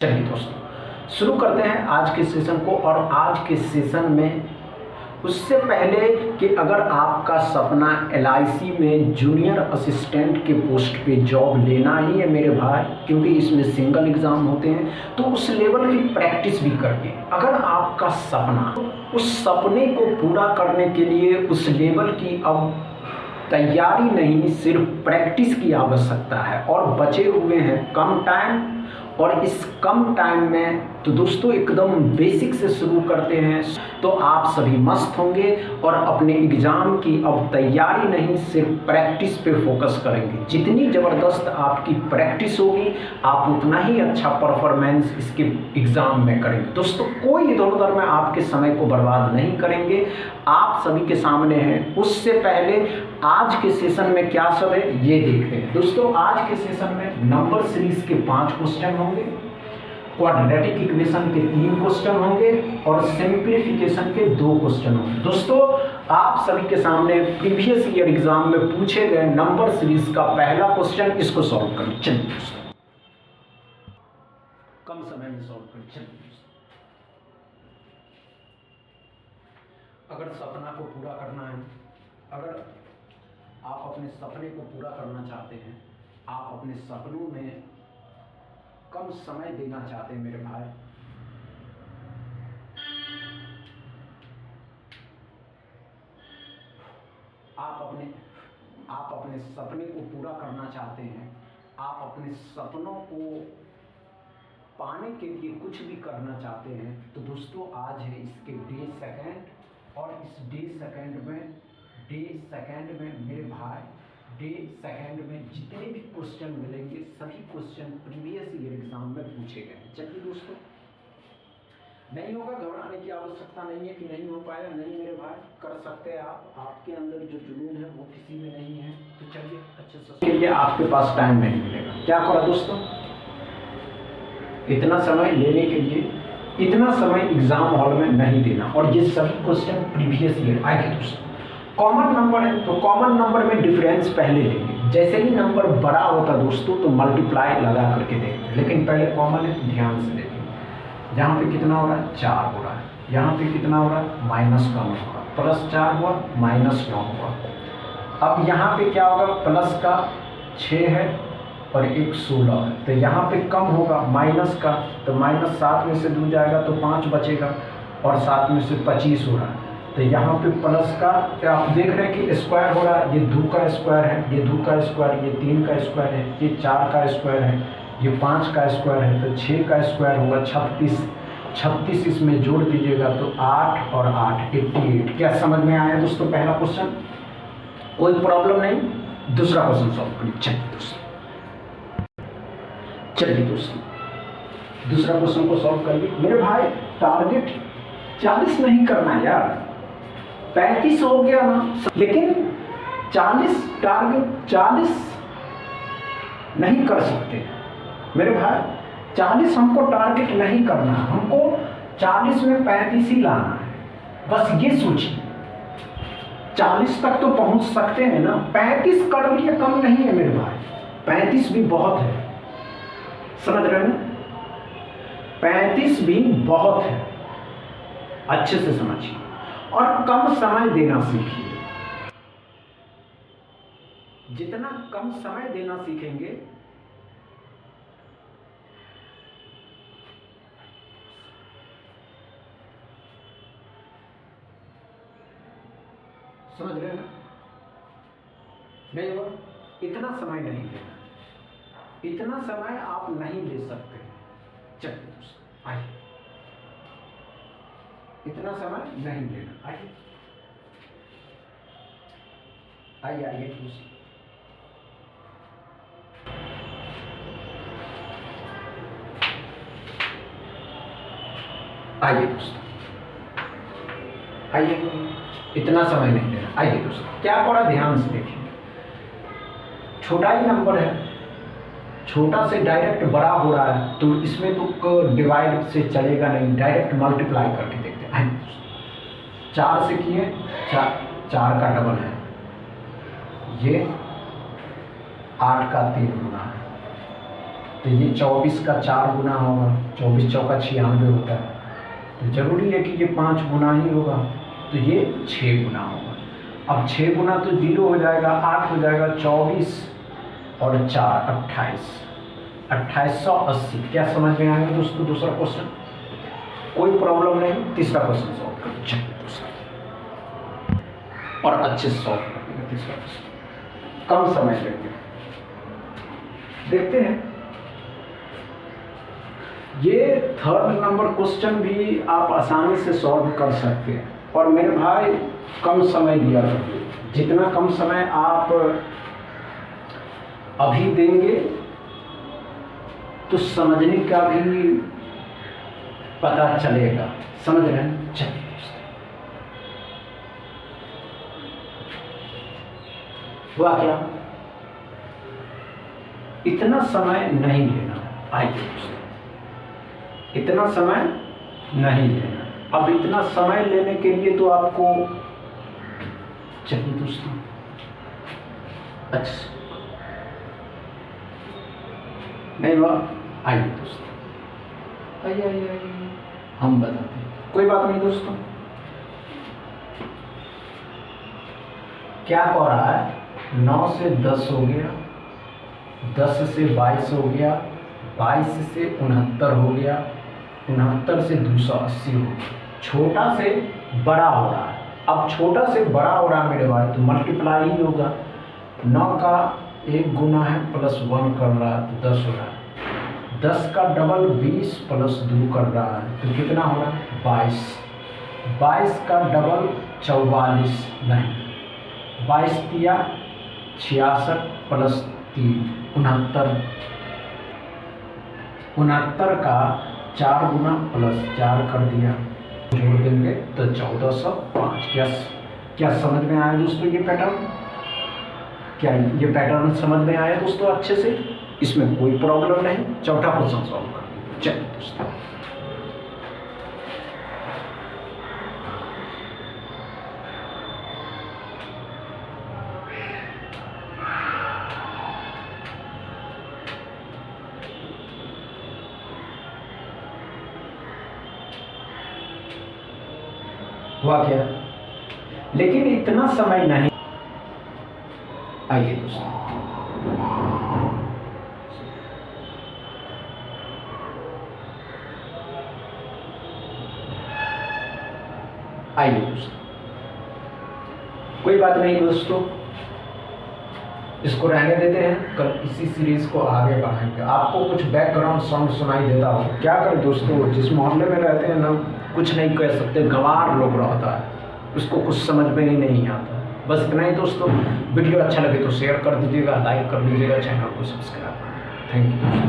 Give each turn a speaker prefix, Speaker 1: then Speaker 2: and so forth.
Speaker 1: चलिए दोस्तों शुरू करते हैं आज के सेशन को। और आज के सेशन में उससे पहले कि अगर आपका सपना LIC में जूनियर असिस्टेंट के पोस्ट पे जॉब लेना ही है मेरे भाई, क्योंकि इसमें सिंगल एग्ज़ाम होते हैं, तो उस लेवल की प्रैक्टिस भी करिए। अगर आपका सपना, उस सपने को पूरा करने के लिए उस लेवल की अब तैयारी नहीं, सिर्फ प्रैक्टिस की आवश्यकता है और बचे हुए हैं कम टाइम। और इस कम टाइम में तो दोस्तों एकदम बेसिक से शुरू करते हैं, तो आप सभी मस्त होंगे और अपने एग्ज़ाम की अब तैयारी नहीं, सिर्फ प्रैक्टिस पे फोकस करेंगे। जितनी ज़बरदस्त आपकी प्रैक्टिस होगी, आप उतना ही अच्छा परफॉर्मेंस इसके एग्ज़ाम में करेंगे। दोस्तों कोई इधर उधर में आपके समय को बर्बाद नहीं करेंगे, आप सभी के सामने हैं। उससे पहले आज के सेशन में क्या सब है ये देखते हैं। दोस्तों आज के सेशन में नंबर सीरीज के 5 क्वेश्चन होंगे, क्वाड्रेटिक इक्वेशन के 3 क्वेश्चन होंगे और सिंप्लीफिकेशन के 2 क्वेश्चन होंगे। दोस्तों आप सभी के सामने प्रीवियस ईयर एग्जाम में पूछे गए नंबर सीरीज का पहला क्वेश्चन, इसको सॉल्व करें। चलिए दोस्तों कम समय में सॉल्व करें। चलिए अगर सपना को पूरा करना है, अगर आप अपने सपने को पूरा करना चाहते हैं, आप अपने सपनों में कम समय देना चाहते हैं मेरे भाई, आप अपने सपने को पूरा करना चाहते हैं, आप अपने सपनों को पाने के लिए कुछ भी करना चाहते हैं, तो दोस्तों आज है इसके डे सेकंड। और इस डे सेकंड में मेरे भाई, डे सेकंड में जितने भी क्वेश्चन मिलेंगे सभी क्वेश्चन प्रीवियस ईयर एग्जाम में पूछे गए। चलिए दोस्तों नहीं होगा, घबराने की आवश्यकता नहीं है कि नहीं हो पाया, नहीं मेरे भाई कर सकते हैं आप, आपके अंदर जो जुनून है वो किसी में नहीं है। तो चलिए अच्छे से के लिए आपके पास टाइम नहीं मिलेगा। क्या करा दोस्तों, इतना समय लेने के लिए इतना समय एग्जाम हॉल में नहीं देना। और ये सभी क्वेश्चन प्रीवियस ईयर आएंगे दोस्तों। कॉमन नंबर है तो कॉमन नंबर में डिफरेंस पहले लेंगे, जैसे ही नंबर बड़ा होता दोस्तों तो मल्टीप्लाई लगा करके देंगे, लेकिन पहले कॉमन है तो ध्यान से देखेंगे। यहाँ पे कितना हो रहा है, 4 हो रहा है, यहाँ पे कितना हो रहा है, माइनस का होगा, +4 हुआ, -9 हुआ। अब यहाँ पे क्या होगा, प्लस का 6 है और एक 16 है, तो यहाँ पे कम होगा माइनस का, तो -7 में से 2 जाएगा तो 5 बचेगा और 7 में से 25 हो रहा है। तो यहाँ पे प्लस का क्या आप देख रहे हैं कि स्क्वायर हो रहा है, ये 2 का स्क्वायर है, ये 2 का स्क्वायर, ये 3 का स्क्वायर है, ये 4 का स्क्वायर है, ये 5 का स्क्वायर है, तो 6 का स्क्वायर होगा 36 इसमें जोड़ दीजिएगा तो 8 और 8 88। क्या समझ में आया दोस्तों पहला क्वेश्चन, कोई प्रॉब्लम नहीं। दूसरा क्वेश्चन सॉल्व करिए। चलिए दोस्तों दूसरा क्वेश्चन को सॉल्व करिए मेरे भाई। टारगेट 40 नहीं करना यार, 35 हो गया ना, लेकिन 40 टारगेट 40 नहीं कर सकते मेरे भाई। 40 हमको टारगेट नहीं करना, हमको 40 में 35 ही लाना है। बस ये सोचिए 40 तक तो पहुंच सकते हैं ना, 35 कर लिए कम नहीं है मेरे भाई, 35 भी बहुत है, समझ रहे हैं ना, 35 भी बहुत है, अच्छे से समझिए और कम समय देना सीखिए। जितना कम समय देना सीखेंगे समझ रहे हैं ना, नहीं होगा, इतना समय नहीं लेना, इतना समय आप नहीं ले सकते। चलिए दोस्तों आइए, इतना समय नहीं लेना, आइए आइए आइए दोस्तों, आइए दोस्तों, आइए, इतना समय नहीं लेना। आइए दोस्तों क्या पड़ा, ध्यान से देखिए, छोटा ही नंबर है, छोटा से डायरेक्ट बड़ा हो रहा है, तो इसमें तो डिवाइड से चलेगा नहीं, डायरेक्ट मल्टीप्लाई करके देखते हैं। 4 से किए, 4 का डबल है, ये 8 का 3 गुना है, तो ये 24 का 4 गुना होगा, 24 चौका 96 होता है, तो जरूरी है कि ये 5 गुना ही होगा, तो ये 6 गुना होगा। अब 6 गुना तो 0 हो जाएगा, 8 हो जाएगा, 24 और 4 28, 2880। क्या समझ में आएगा दोस्तों दूसरा क्वेश्चन? कोई प्रॉब्लम नहीं, तीसरा क्वेश्चन सॉल्व करो। चलिए और अच्छे से सॉल्व करेंगे तीसरा क्वेश्चन, कम समय लेंगे। देखते हैं, ये थर्ड नंबर क्वेश्चन भी आप आसानी से सॉल्व कर सकते हैं। और मेरे भाई कम समय दिया करिए, जितना कम समय आप अभी देंगे तो समझने का भी पता चलेगा। समझ रहे हैं? चलिए हुआ क्या, इतना समय नहीं लेना। आइए दोस्तों, इतना समय नहीं लेना। अब इतना समय लेने के लिए तो आपको, चलिए दोस्तों, अच्छा नहीं हुआ, आइए दोस्तों, आइए हम बताते हैं, कोई बात नहीं दोस्तों। क्या कह रहा है, 9 से 10 हो गया, 10 से 22 हो गया, 22 से 69 हो गया, 69 से 280 हो गया, छोटा से बड़ा हो रहा है। अब छोटा से बड़ा हो रहा है मेरे भाई, तो मल्टीप्लाई ही होगा। 9 का 1 गुना है प्लस 1 कर रहा है तो 10 हो रहा है, 10 का डबल 20 प्लस 2 कर रहा है तो कितना हो रहा है 22, 22 का डबल 44, नहीं 22 दिया 66 प्लस 3 69, 69 का 4 गुना प्लस 4 कर दिया, जोड़ देंगे तो 1405। क्या समझ में आया दोस्तों ये पैटर्न? क्या ये पैटर्न समझ में आया दोस्तों अच्छे से? इसमें कोई प्रॉब्लम नहीं। चौथा क्वेश्चन सॉल्व कर, चलिए दोस्तों। हुआ क्या, लेकिन इतना समय नहीं। आइए दोस्तों, आइए दोस्तों, कोई बात नहीं दोस्तों, इसको रहने देते हैं, कल इसी सीरीज को आगे बढ़ाएंगे। आपको कुछ बैकग्राउंड साउंड सुनाई देता हो, क्या करें दोस्तों, जिस मोहल्ले में रहते हैं ना, कुछ नहीं कह सकते, गंवार लोग रहता है, उसको कुछ समझ में ही नहीं आता। बस इतना ही दोस्तों, वीडियो अच्छा लगे तो शेयर कर दीजिएगा, लाइक कर दीजिएगा, चैनल को सब्सक्राइब कर दीजिएगा। Thank you.